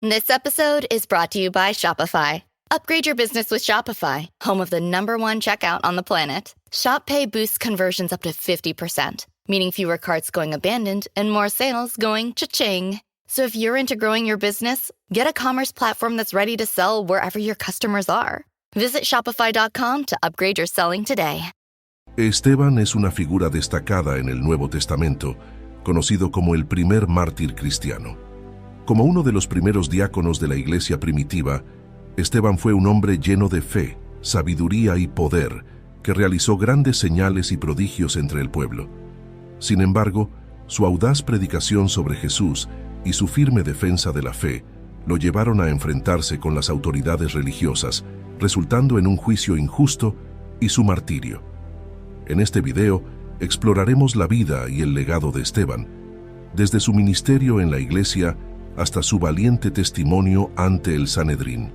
This episode is brought to you by Shopify. Upgrade your business with Shopify, home of the #1 checkout on the planet. Shop Pay boosts conversions up to 50%, meaning fewer carts going abandoned and more sales going cha-ching. So if you're into growing your business, get a commerce platform that's ready to sell wherever your customers are. Visit shopify.com to upgrade your selling today. Esteban es una figura destacada en el Nuevo Testamento, conocido como el primer mártir cristiano. Como uno de los primeros diáconos de la iglesia primitiva, Esteban fue un hombre lleno de fe, sabiduría y poder, que realizó grandes señales y prodigios entre el pueblo. Sin embargo, su audaz predicación sobre Jesús y su firme defensa de la fe lo llevaron a enfrentarse con las autoridades religiosas, resultando en un juicio injusto y su martirio. En este video exploraremos la vida y el legado de Esteban, desde su ministerio en la iglesia hasta su valiente testimonio ante el Sanedrín.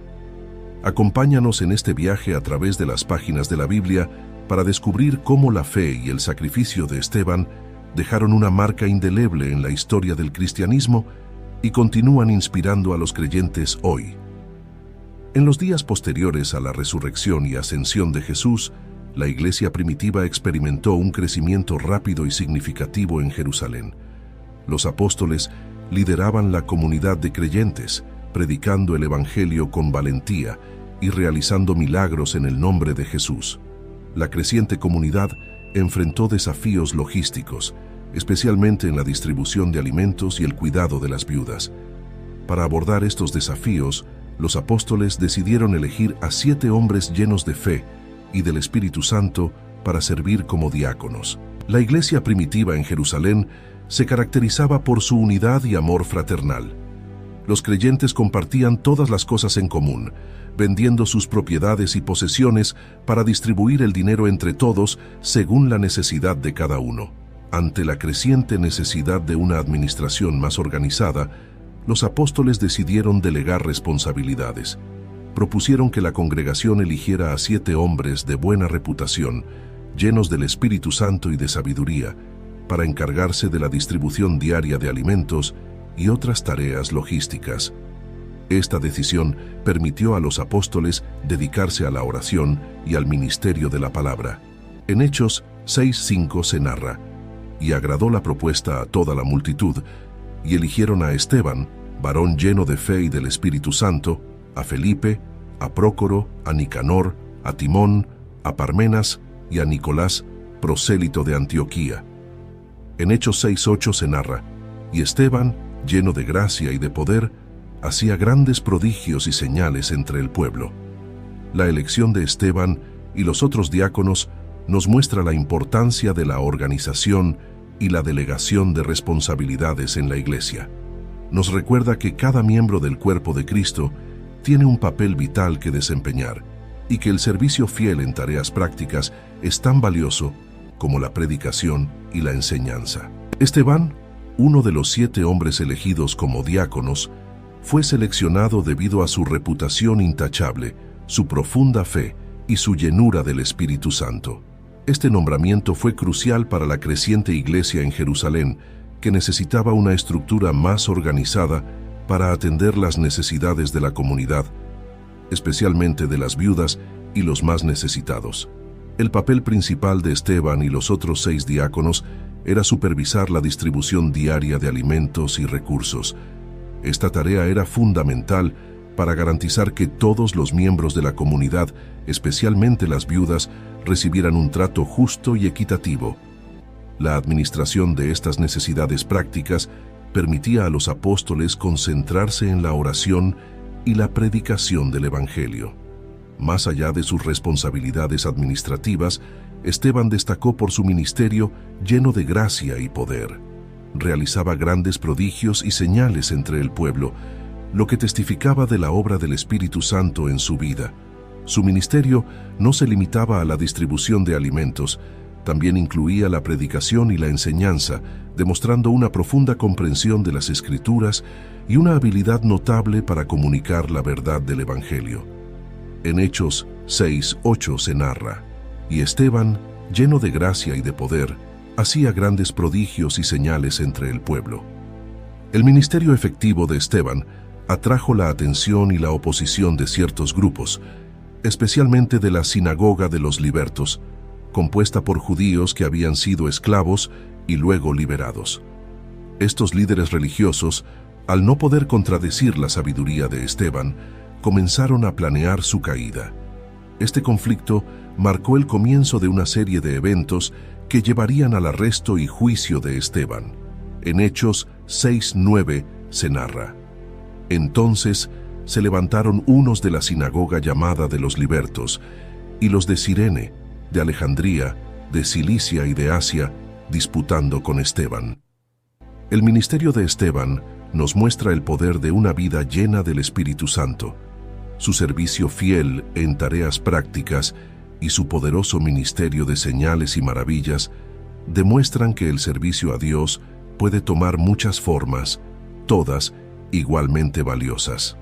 Acompáñanos en este viaje a través de las páginas de la Biblia para descubrir cómo la fe y el sacrificio de Esteban dejaron una marca indeleble en la historia del cristianismo y continúan inspirando a los creyentes hoy. En los días posteriores a la resurrección y ascensión de Jesús, la iglesia primitiva experimentó un crecimiento rápido y significativo en Jerusalén. Los apóstoles lideraban la comunidad de creyentes, predicando el evangelio con valentía y realizando milagros en el nombre de Jesús. La creciente comunidad enfrentó desafíos logísticos, especialmente en la distribución de alimentos y el cuidado de las viudas. Para abordar estos desafíos, los apóstoles decidieron elegir a 7 hombres llenos de fe y del Espíritu Santo para servir como diáconos. La iglesia primitiva en Jerusalén se caracterizaba por su unidad y amor fraternal. Los creyentes compartían todas las cosas en común, vendiendo sus propiedades y posesiones para distribuir el dinero entre todos según la necesidad de cada uno. Ante la creciente necesidad de una administración más organizada, los apóstoles decidieron delegar responsabilidades. Propusieron que la congregación eligiera a 7 hombres de buena reputación, llenos del Espíritu Santo y de sabiduría, para encargarse de la distribución diaria de alimentos y otras tareas logísticas. Esta decisión permitió a los apóstoles dedicarse a la oración y al ministerio de la palabra. En Hechos 6:5 se narra: «Y agradó la propuesta a toda la multitud, y eligieron a Esteban, varón lleno de fe y del Espíritu Santo, a Felipe, a Prócoro, a Nicanor, a Timón, a Parmenas y a Nicolás, prosélito de Antioquía». En Hechos 6:8 se narra: «Y Esteban, lleno de gracia y de poder, hacía grandes prodigios y señales entre el pueblo». La elección de Esteban y los otros diáconos nos muestra la importancia de la organización y la delegación de responsabilidades en la iglesia. Nos recuerda que cada miembro del cuerpo de Cristo tiene un papel vital que desempeñar y que el servicio fiel en tareas prácticas es tan valioso como la predicación y la enseñanza. Esteban, uno de los 7 hombres elegidos como diáconos, fue seleccionado debido a su reputación intachable, su profunda fe y su llenura del Espíritu Santo. Este nombramiento fue crucial para la creciente iglesia en Jerusalén, que necesitaba una estructura más organizada para atender las necesidades de la comunidad, especialmente de las viudas y los más necesitados. El papel principal de Esteban y los otros 6 diáconos era supervisar la distribución diaria de alimentos y recursos. Esta tarea era fundamental para garantizar que todos los miembros de la comunidad, especialmente las viudas, recibieran un trato justo y equitativo. La administración de estas necesidades prácticas permitía a los apóstoles concentrarse en la oración y la predicación del Evangelio. Más allá de sus responsabilidades administrativas, Esteban destacó por su ministerio lleno de gracia y poder. Realizaba grandes prodigios y señales entre el pueblo, lo que testificaba de la obra del Espíritu Santo en su vida. Su ministerio no se limitaba a la distribución de alimentos, también incluía la predicación y la enseñanza, demostrando una profunda comprensión de las Escrituras y una habilidad notable para comunicar la verdad del Evangelio. En Hechos 6:8 se narra: «Y Esteban, lleno de gracia y de poder, hacía grandes prodigios y señales entre el pueblo». El ministerio efectivo de Esteban atrajo la atención y la oposición de ciertos grupos, especialmente de la Sinagoga de los Libertos, compuesta por judíos que habían sido esclavos y luego liberados. Estos líderes religiosos, al no poder contradecir la sabiduría de Esteban, comenzaron a planear su caída. Este conflicto marcó el comienzo de una serie de eventos que llevarían al arresto y juicio de Esteban. En Hechos 6:9 se narra: Entonces se levantaron unos de la sinagoga llamada de los Libertos, y los de Cirene, de Alejandría, de Cilicia y de Asia, disputando con Esteban. El ministerio de Esteban nos muestra el poder de una vida llena del Espíritu Santo, su servicio fiel en tareas prácticas y su poderoso ministerio de señales y maravillas demuestran que el servicio a Dios puede tomar muchas formas, todas igualmente valiosas.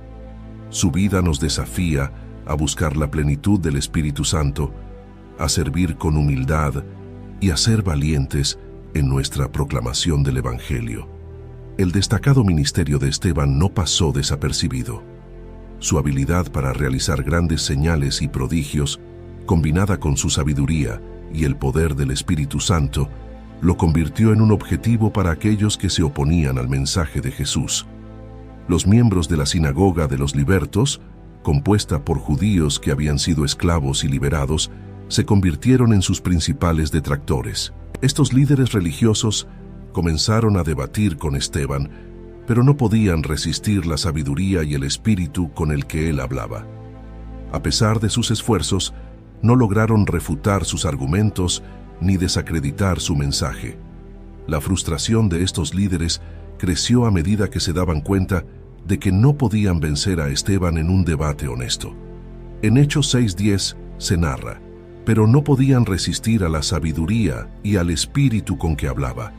Su vida nos desafía a buscar la plenitud del Espíritu Santo, a servir con humildad y a ser valientes en nuestra proclamación del Evangelio. El destacado ministerio de Esteban no pasó desapercibido. Su habilidad para realizar grandes señales y prodigios, combinada con su sabiduría y el poder del Espíritu Santo, lo convirtió en un objetivo para aquellos que se oponían al mensaje de Jesús. Los miembros de la sinagoga de los Libertos, compuesta por judíos que habían sido esclavos y liberados, se convirtieron en sus principales detractores. Estos líderes religiosos comenzaron a debatir con Esteban, pero no podían resistir la sabiduría y el espíritu con el que él hablaba. A pesar de sus esfuerzos, no lograron refutar sus argumentos ni desacreditar su mensaje. La frustración de estos líderes creció a medida que se daban cuenta de que no podían vencer a Esteban en un debate honesto. En Hechos 6:10 se narra: pero no podían resistir a la sabiduría y al espíritu con que hablaba.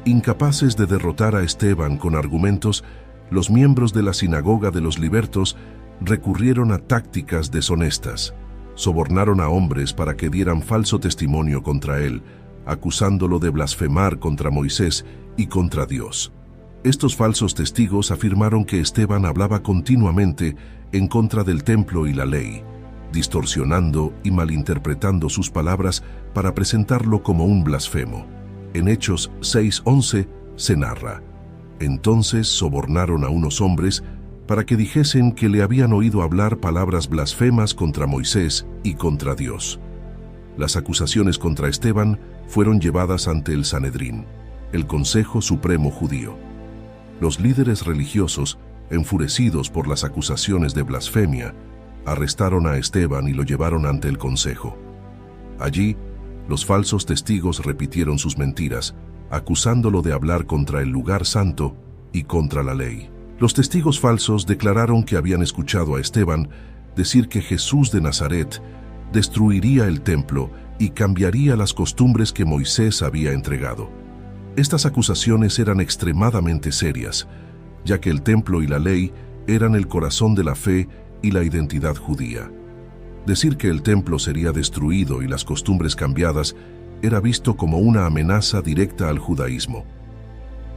Incapaces de derrotar a Esteban con argumentos, los miembros de la sinagoga de los Libertos recurrieron a tácticas deshonestas. Sobornaron a hombres para que dieran falso testimonio contra él, acusándolo de blasfemar contra Moisés y contra Dios. Estos falsos testigos afirmaron que Esteban hablaba continuamente en contra del templo y la ley, distorsionando y malinterpretando sus palabras para presentarlo como un blasfemo. En Hechos 6:11 se narra: entonces sobornaron a unos hombres para que dijesen que le habían oído hablar palabras blasfemas contra Moisés y contra Dios. Las acusaciones contra Esteban fueron llevadas ante el Sanedrín, el Consejo Supremo Judío. Los líderes religiosos, enfurecidos por las acusaciones de blasfemia, arrestaron a Esteban y lo llevaron ante el Consejo. Allí, los falsos testigos repitieron sus mentiras, acusándolo de hablar contra el lugar santo y contra la ley. Los testigos falsos declararon que habían escuchado a Esteban decir que Jesús de Nazaret destruiría el templo y cambiaría las costumbres que Moisés había entregado. Estas acusaciones eran extremadamente serias, ya que el templo y la ley eran el corazón de la fe y la identidad judía. Decir que el templo sería destruido y las costumbres cambiadas era visto como una amenaza directa al judaísmo.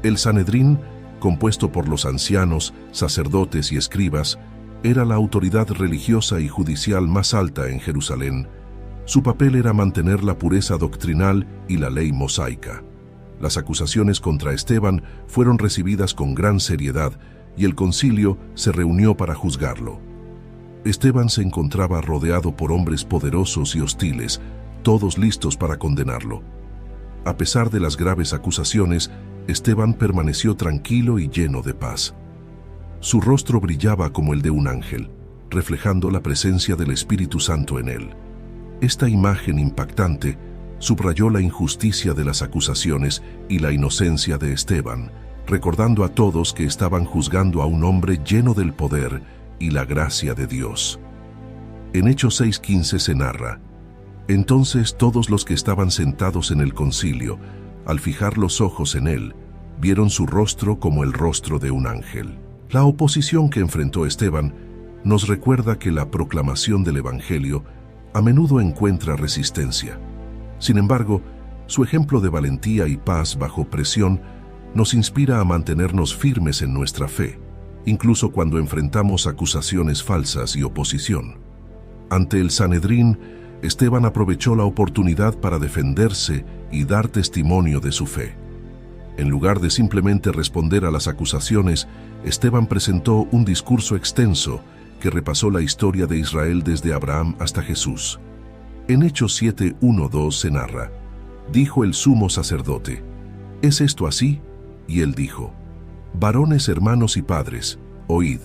El Sanedrín, compuesto por los ancianos, sacerdotes y escribas, era la autoridad religiosa y judicial más alta en Jerusalén. Su papel era mantener la pureza doctrinal y la ley mosaica. Las acusaciones contra Esteban fueron recibidas con gran seriedad y el concilio se reunió para juzgarlo. Esteban se encontraba rodeado por hombres poderosos y hostiles, todos listos para condenarlo. A pesar de las graves acusaciones, Esteban permaneció tranquilo y lleno de paz. Su rostro brillaba como el de un ángel, reflejando la presencia del Espíritu Santo en él. Esta imagen impactante subrayó la injusticia de las acusaciones y la inocencia de Esteban, recordando a todos que estaban juzgando a un hombre lleno del poder y la gracia de Dios. En Hechos 6:15 se narra: entonces todos los que estaban sentados en el concilio, al fijar los ojos en él, vieron su rostro como el rostro de un ángel. La oposición que enfrentó Esteban nos recuerda que la proclamación del Evangelio a menudo encuentra resistencia. Sin embargo, su ejemplo de valentía y paz bajo presión nos inspira a mantenernos firmes en nuestra fe. incluso cuando enfrentamos acusaciones falsas y oposición. Ante el Sanedrín, Esteban aprovechó la oportunidad para defenderse y dar testimonio de su fe. En lugar de simplemente responder a las acusaciones, Esteban presentó un discurso extenso que repasó la historia de Israel desde Abraham hasta Jesús. En Hechos 7:1-2 se narra: dijo el sumo sacerdote, ¿es esto así? Y él dijo, varones, hermanos y padres, oíd,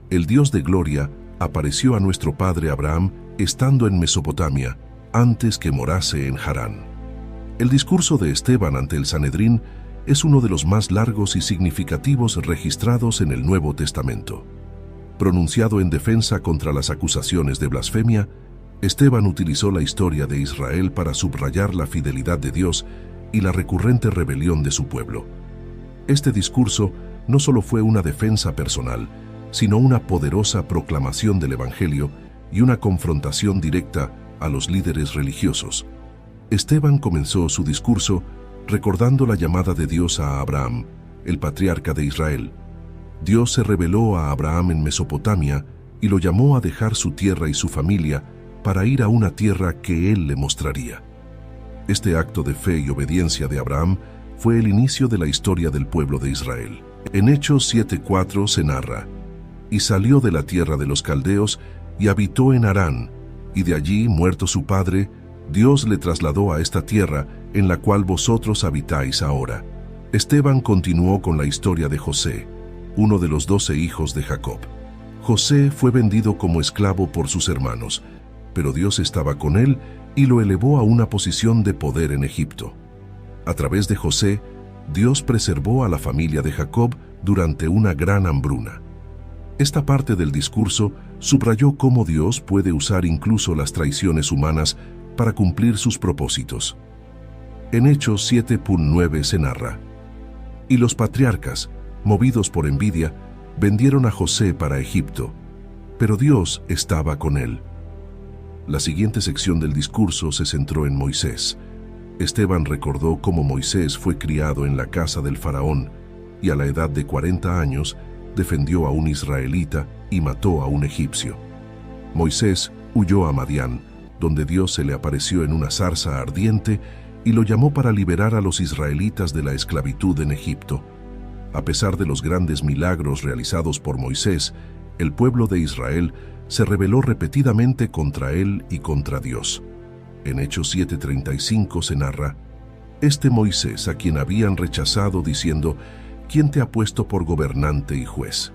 el Dios de gloria apareció a nuestro padre Abraham estando en Mesopotamia, antes que morase en Harán. El discurso de Esteban ante el Sanedrín es uno de los más largos y significativos registrados en el Nuevo Testamento. Pronunciado en defensa contra las acusaciones de blasfemia, Esteban utilizó la historia de Israel para subrayar la fidelidad de Dios y la recurrente rebelión de su pueblo. Este discurso no solo fue una defensa personal, sino una poderosa proclamación del Evangelio y una confrontación directa a los líderes religiosos. Esteban comenzó su discurso recordando la llamada de Dios a Abraham, el patriarca de Israel. Dios se reveló a Abraham en Mesopotamia y lo llamó a dejar su tierra y su familia para ir a una tierra que él le mostraría. Este acto de fe y obediencia de Abraham fue el inicio de la historia del pueblo de Israel. En Hechos 7:4 se narra: y salió de la tierra de los caldeos y habitó en Harán, y de allí, muerto su padre, Dios le trasladó a esta tierra en la cual vosotros habitáis ahora. Esteban continuó con la historia de José, uno de los 12 hijos de Jacob. José fue vendido como esclavo por sus hermanos, pero Dios estaba con él y lo elevó a una posición de poder en Egipto. A través de José, Dios preservó a la familia de Jacob durante una gran hambruna. Esta parte del discurso subrayó cómo Dios puede usar incluso las traiciones humanas para cumplir sus propósitos. En Hechos 7:9 se narra: y los patriarcas, movidos por envidia, vendieron a José para Egipto, pero Dios estaba con él. La siguiente sección del discurso se centró en Moisés. Esteban recordó cómo Moisés fue criado en la casa del faraón y a la edad de 40 años defendió a un israelita y mató a un egipcio. Moisés huyó a Madián, donde Dios se le apareció en una zarza ardiente y lo llamó para liberar a los israelitas de la esclavitud en Egipto. A pesar de los grandes milagros realizados por Moisés, el pueblo de Israel se rebeló repetidamente contra él y contra Dios. En Hechos 7:35 se narra: este Moisés a quien habían rechazado diciendo, ¿quién te ha puesto por gobernante y juez?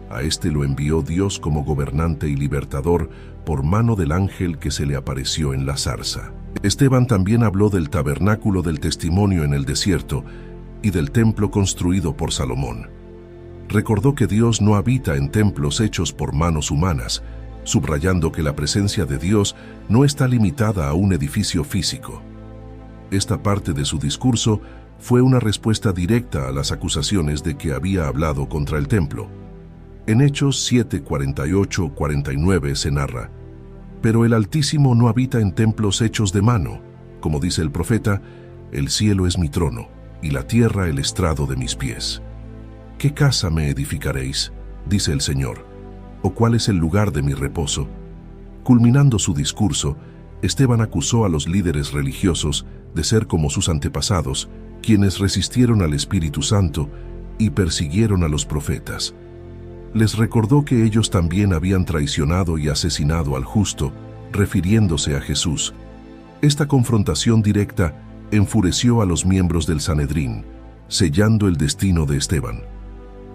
A este lo envió Dios como gobernante y libertador por mano del ángel que se le apareció en la zarza. Esteban también habló del tabernáculo del testimonio en el desierto y del templo construido por Salomón. Recordó que Dios no habita en templos hechos por manos humanas, subrayando que la presencia de Dios no está limitada a un edificio físico. Esta parte de su discurso fue una respuesta directa a las acusaciones de que había hablado contra el templo. En Hechos 7:48-49 se narra: pero el Altísimo no habita en templos hechos de mano. Como dice el profeta, el cielo es mi trono, y la tierra el estrado de mis pies. ¿Qué casa me edificaréis?, dice el Señor, ¿o cuál es el lugar de mi reposo? Culminando su discurso, Esteban acusó a los líderes religiosos de ser como sus antepasados, quienes resistieron al Espíritu Santo y persiguieron a los profetas. Les recordó que ellos también habían traicionado y asesinado al justo, refiriéndose a Jesús. Esta confrontación directa enfureció a los miembros del Sanedrín, sellando el destino de Esteban.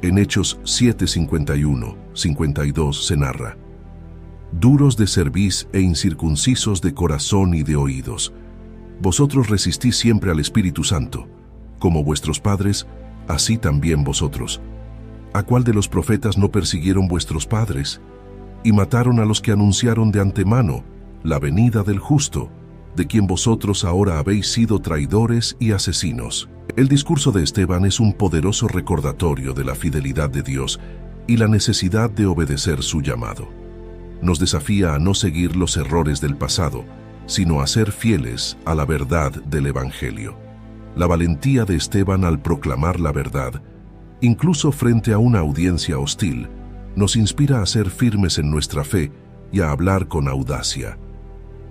En Hechos 7:51-52 se narra: duros de cerviz e incircuncisos de corazón y de oídos, vosotros resistís siempre al Espíritu Santo, como vuestros padres, así también vosotros. ¿A cuál de los profetas no persiguieron vuestros padres? Y mataron a los que anunciaron de antemano la venida del justo, de quien vosotros ahora habéis sido traidores y asesinos. El discurso de Esteban es un poderoso recordatorio de la fidelidad de Dios y la necesidad de obedecer su llamado. Nos desafía a no seguir los errores del pasado, sino a ser fieles a la verdad del Evangelio. La valentía de Esteban al proclamar la verdad incluso frente a una audiencia hostil, nos inspira a ser firmes en nuestra fe y a hablar con audacia.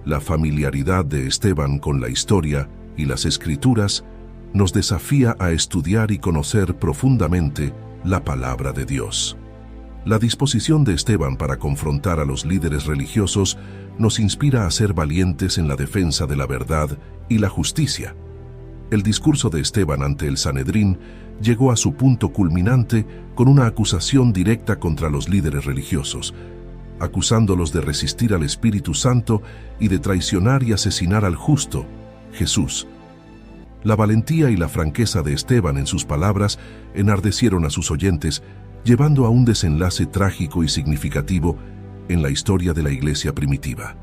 La familiaridad de Esteban con la historia y las Escrituras nos desafía a estudiar y conocer profundamente la palabra de Dios. La disposición de Esteban para confrontar a los líderes religiosos nos inspira a ser valientes en la defensa de la verdad y la justicia. El discurso de Esteban ante el Sanedrín llegó a su punto culminante con una acusación directa contra los líderes religiosos, acusándolos de resistir al Espíritu Santo y de traicionar y asesinar al justo, Jesús. La valentía y la franqueza de Esteban en sus palabras enardecieron a sus oyentes, llevando a un desenlace trágico y significativo en la historia de la iglesia primitiva.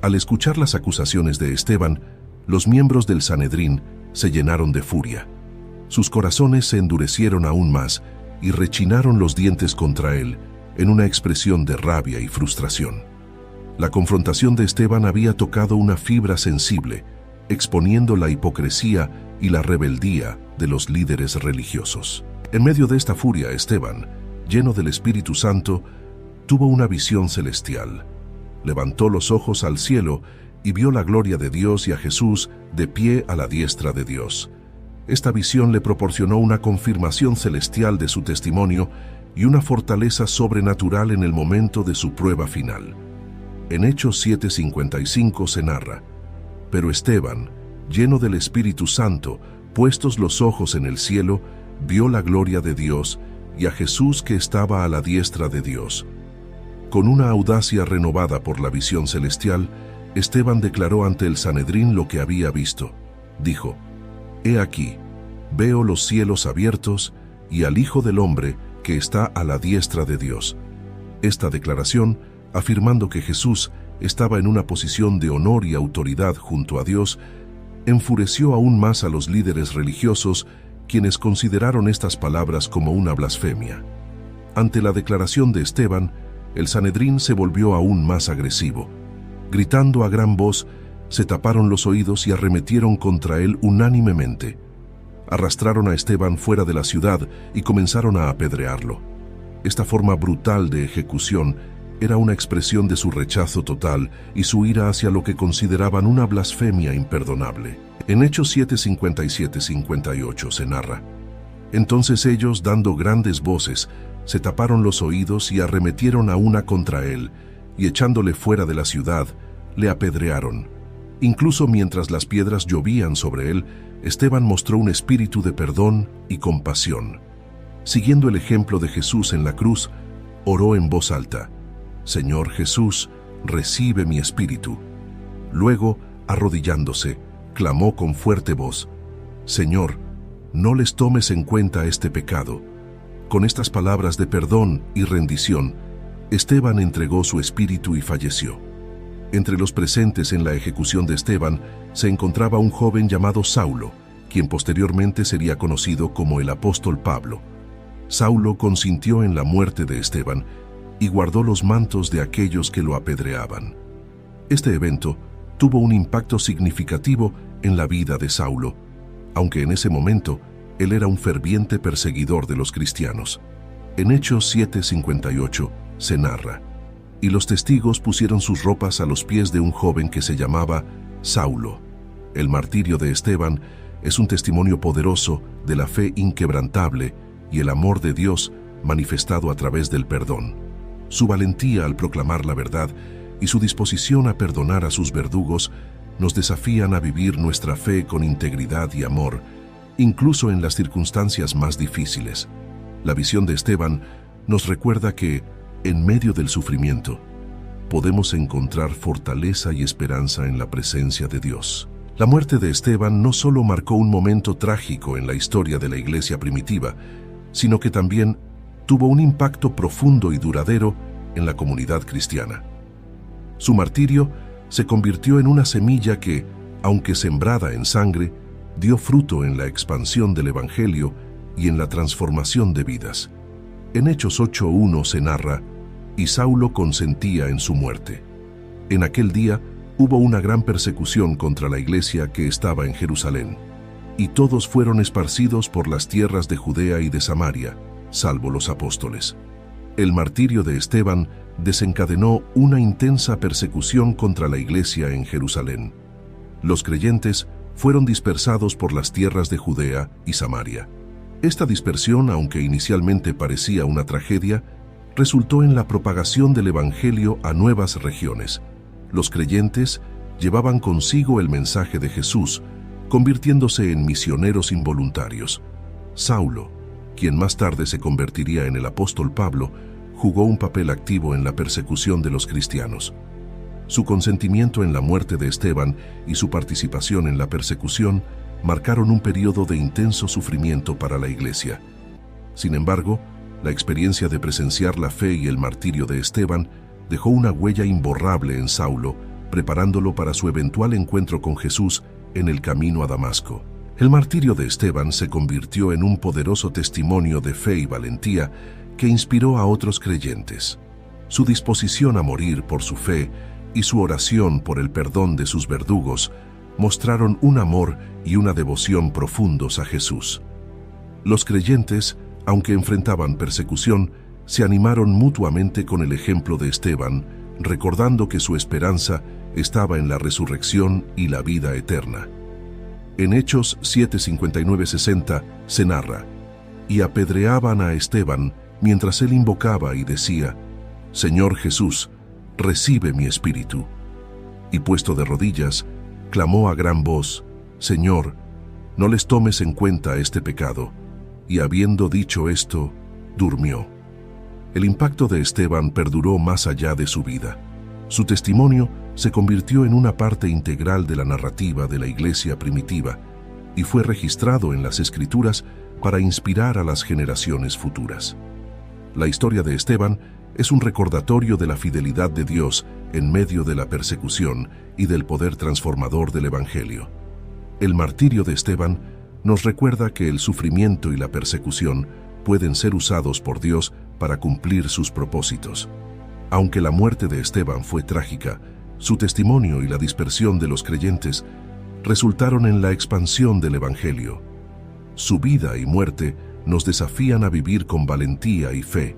Al escuchar las acusaciones de Esteban, los miembros del Sanedrín se llenaron de furia. Sus corazones se endurecieron aún más y rechinaron los dientes contra él, en una expresión de rabia y frustración. La confrontación de Esteban había tocado una fibra sensible, exponiendo la hipocresía y la rebeldía de los líderes religiosos. En medio de esta furia, Esteban, lleno del Espíritu Santo, tuvo una visión celestial. Levantó los ojos al cielo y vio la gloria de Dios y a Jesús de pie a la diestra de Dios. Esta visión le proporcionó una confirmación celestial de su testimonio y una fortaleza sobrenatural en el momento de su prueba final. En Hechos 7:55 se narra: pero Esteban, lleno del Espíritu Santo, puestos los ojos en el cielo, vio la gloria de Dios y a Jesús que estaba a la diestra de Dios. Con una audacia renovada por la visión celestial, Esteban declaró ante el Sanedrín lo que había visto. Dijo: «He aquí, veo los cielos abiertos y al Hijo del Hombre que está a la diestra de Dios». Esta declaración, afirmando que Jesús estaba en una posición de honor y autoridad junto a Dios, enfureció aún más a los líderes religiosos, quienes consideraron estas palabras como una blasfemia. Ante la declaración de Esteban, el Sanedrín se volvió aún más agresivo. Gritando a gran voz, se taparon los oídos y arremetieron contra él unánimemente. Arrastraron a Esteban fuera de la ciudad y comenzaron a apedrearlo. Esta forma brutal de ejecución era una expresión de su rechazo total y su ira hacia lo que consideraban una blasfemia imperdonable. En Hechos 7:57-58 se narra: entonces ellos, dando grandes voces, se taparon los oídos y arremetieron a una contra él, y echándole fuera de la ciudad, le apedrearon. Incluso mientras las piedras llovían sobre él, Esteban mostró un espíritu de perdón y compasión. Siguiendo el ejemplo de Jesús en la cruz, oró en voz alta: «Señor Jesús, recibe mi espíritu». Luego, arrodillándose, clamó con fuerte voz: «Señor, no les tomes en cuenta este pecado». Con estas palabras de perdón y rendición, Esteban entregó su espíritu y falleció. Entre los presentes en la ejecución de Esteban se encontraba un joven llamado Saulo, quien posteriormente sería conocido como el apóstol Pablo. Saulo consintió en la muerte de Esteban y guardó los mantos de aquellos que lo apedreaban. Este evento tuvo un impacto significativo en la vida de Saulo, aunque en ese momento él era un ferviente perseguidor de los cristianos. En Hechos 7:58 se narra: y los testigos pusieron sus ropas a los pies de un joven que se llamaba Saulo. El martirio de Esteban es un testimonio poderoso de la fe inquebrantable y el amor de Dios manifestado a través del perdón. Su valentía al proclamar la verdad y su disposición a perdonar a sus verdugos nos desafían a vivir nuestra fe con integridad y amor, incluso en las circunstancias más difíciles. La visión de Esteban nos recuerda que, en medio del sufrimiento, podemos encontrar fortaleza y esperanza en la presencia de Dios. La muerte de Esteban no solo marcó un momento trágico en la historia de la iglesia primitiva, sino que también tuvo un impacto profundo y duradero en la comunidad cristiana. Su martirio se convirtió en una semilla que, aunque sembrada en sangre, dio fruto en la expansión del Evangelio y en la transformación de vidas. En Hechos 8:1 se narra: y Saulo consentía en su muerte. En aquel día hubo una gran persecución contra la iglesia que estaba en Jerusalén, y todos fueron esparcidos por las tierras de Judea y de Samaria, salvo los apóstoles. El martirio de Esteban desencadenó una intensa persecución contra la iglesia en Jerusalén. Los creyentes fueron dispersados por las tierras de Judea y Samaria. Esta dispersión, aunque inicialmente parecía una tragedia, resultó en la propagación del Evangelio a nuevas regiones. Los creyentes llevaban consigo el mensaje de Jesús, convirtiéndose en misioneros involuntarios. Saulo, quien más tarde se convertiría en el apóstol Pablo, jugó un papel activo en la persecución de los cristianos. Su consentimiento en la muerte de Esteban y su participación en la persecución marcaron un periodo de intenso sufrimiento para la iglesia. Sin embargo, la experiencia de presenciar la fe y el martirio de Esteban dejó una huella imborrable en Saulo, preparándolo para su eventual encuentro con Jesús en el camino a Damasco. El martirio de Esteban se convirtió en un poderoso testimonio de fe y valentía que inspiró a otros creyentes. Su disposición a morir por su fe y su oración por el perdón de sus verdugos mostraron un amor y una devoción profundos a Jesús. Los creyentes, aunque enfrentaban persecución, se animaron mutuamente con el ejemplo de Esteban, recordando que su esperanza estaba en la resurrección y la vida eterna. En Hechos 7:59-60 se narra: «Y apedreaban a Esteban mientras él invocaba y decía: Señor Jesús, recibe mi espíritu. Y puesto de rodillas, clamó a gran voz: Señor, no les tomes en cuenta este pecado. Y habiendo dicho esto, durmió». El impacto de Esteban perduró más allá de su vida. Su testimonio se convirtió en una parte integral de la narrativa de la iglesia primitiva y fue registrado en las Escrituras para inspirar a las generaciones futuras. La historia de Esteban es un recordatorio de la fidelidad de Dios en medio de la persecución y del poder transformador del Evangelio. El martirio de Esteban nos recuerda que el sufrimiento y la persecución pueden ser usados por Dios para cumplir sus propósitos. Aunque la muerte de Esteban fue trágica, su testimonio y la dispersión de los creyentes resultaron en la expansión del Evangelio. Su vida y muerte nos desafían a vivir con valentía y fe,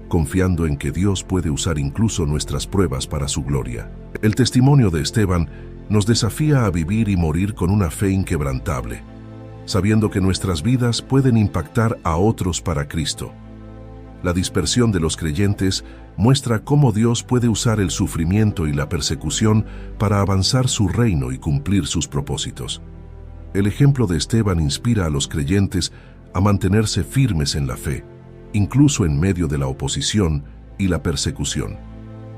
confiando en que Dios puede usar incluso nuestras pruebas para su gloria. El testimonio de Esteban nos desafía a vivir y morir con una fe inquebrantable, sabiendo que nuestras vidas pueden impactar a otros para Cristo. La dispersión de los creyentes muestra cómo Dios puede usar el sufrimiento y la persecución para avanzar su reino y cumplir sus propósitos. El ejemplo de Esteban inspira a los creyentes a mantenerse firmes en la fe, incluso en medio de la oposición y la persecución.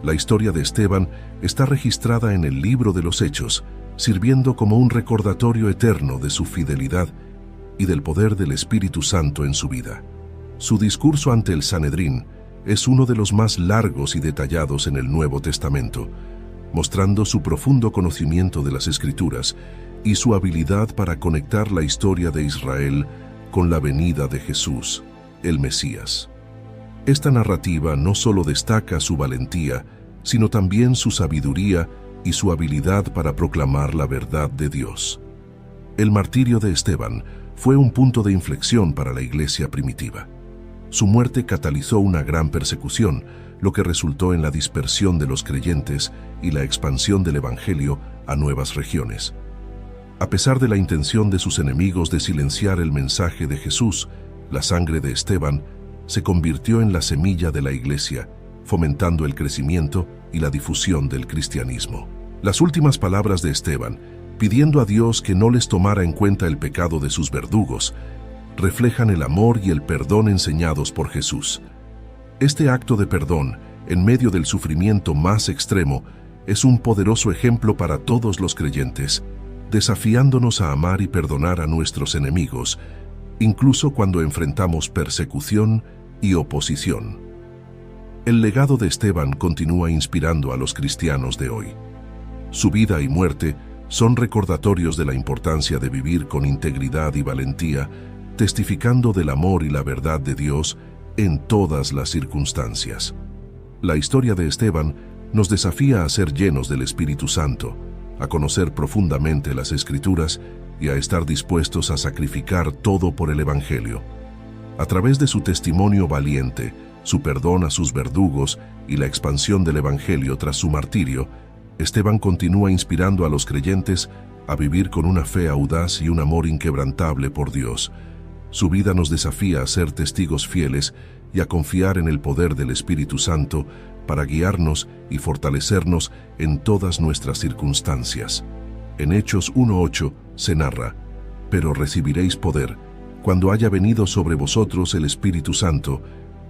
La historia de Esteban está registrada en el libro de los Hechos, sirviendo como un recordatorio eterno de su fidelidad y del poder del Espíritu Santo en su vida. Su discurso ante el Sanedrín es uno de los más largos y detallados en el Nuevo Testamento, mostrando su profundo conocimiento de las Escrituras y su habilidad para conectar la historia de Israel con la venida de Jesús, el Mesías. Esta narrativa no solo destaca su valentía, sino también su sabiduría y su habilidad para proclamar la verdad de Dios. El martirio de Esteban fue un punto de inflexión para la iglesia primitiva. Su muerte catalizó una gran persecución, lo que resultó en la dispersión de los creyentes y la expansión del Evangelio a nuevas regiones. A pesar de la intención de sus enemigos de silenciar el mensaje de Jesús, la sangre de Esteban se convirtió en la semilla de la iglesia, fomentando el crecimiento y la difusión del cristianismo. Las últimas palabras de Esteban, pidiendo a Dios que no les tomara en cuenta el pecado de sus verdugos, reflejan el amor y el perdón enseñados por Jesús. Este acto de perdón, en medio del sufrimiento más extremo, es un poderoso ejemplo para todos los creyentes, desafiándonos a amar y perdonar a nuestros enemigos, incluso cuando enfrentamos persecución y oposición. El legado de Esteban continúa inspirando a los cristianos de hoy. Su vida y muerte son recordatorios de la importancia de vivir con integridad y valentía, testificando del amor y la verdad de Dios en todas las circunstancias. La historia de Esteban nos desafía a ser llenos del Espíritu Santo, a conocer profundamente las Escrituras y a estar dispuestos a sacrificar todo por el Evangelio. A través de su testimonio valiente, su perdón a sus verdugos y la expansión del Evangelio tras su martirio, Esteban continúa inspirando a los creyentes a vivir con una fe audaz y un amor inquebrantable por Dios. Su vida nos desafía a ser testigos fieles y a confiar en el poder del Espíritu Santo para guiarnos y fortalecernos en todas nuestras circunstancias. En Hechos 1:8 se narra: «Pero recibiréis poder cuando haya venido sobre vosotros el Espíritu Santo,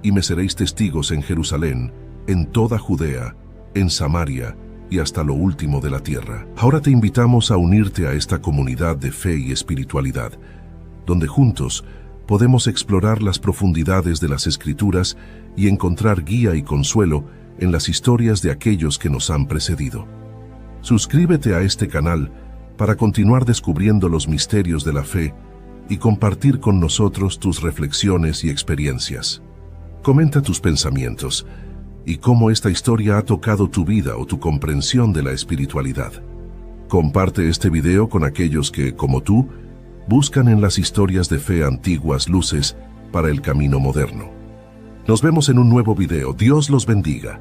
y me seréis testigos en Jerusalén, en toda Judea, en Samaria y hasta lo último de la tierra». Ahora te invitamos a unirte a esta comunidad de fe y espiritualidad, donde juntos podemos explorar las profundidades de las Escrituras y encontrar guía y consuelo en las historias de aquellos que nos han precedido. Suscríbete a este canal para continuar descubriendo los misterios de la fe y compartir con nosotros tus reflexiones y experiencias. Comenta tus pensamientos y cómo esta historia ha tocado tu vida o tu comprensión de la espiritualidad. Comparte este video con aquellos que, como tú, buscan en las historias de fe antiguas luces para el camino moderno. Nos vemos en un nuevo video. Dios los bendiga.